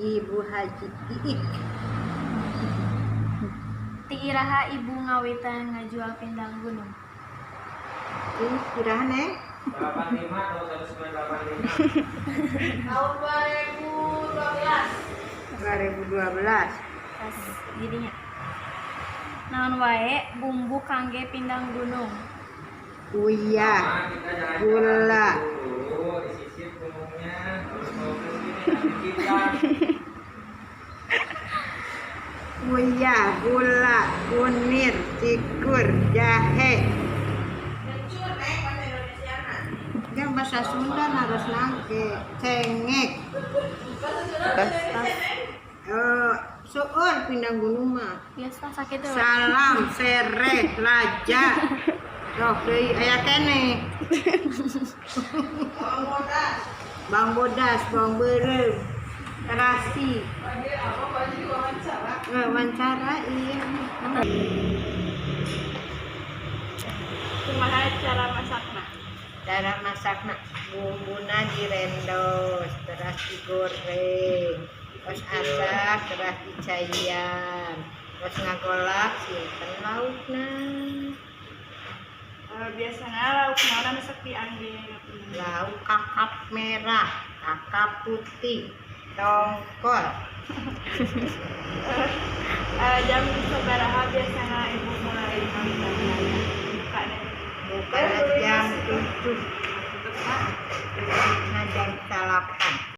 Ibu Haji Iik. Ti iraha ibu ngawitan ngajual pindang gunung. Kirahan 85 atau 1985. Tahun 2012. Pas jadinya. Naon wae bumbu kangge pindang gunung. Uyah, Nah, kita jangan gula, dulu disisir gunungnya, terus mau ke sini kita. uyah, gula, kunir, cikur, jahe. Yang bahasa Sunda harus nangke, cengek. Suur pindang gunung mah. Biasa sakit tuh. Salam, sereh, laja. Roh deui aya kene. Bang bodas, bang beureum, terasi. Wawancara iya. Kumaha cara masakna? Cara masakna bumbuna direndos, terus digoreng, terus asak, terus dicaian, terus ngagolak simpen laukna. Biasanya lauk naon sok diangge. Lauk kakap merah, kakap putih, tongkol. Jam sabaraha biasanya ibu mulai ngawitan buka deh. Buka jam 7. Nah jam 8.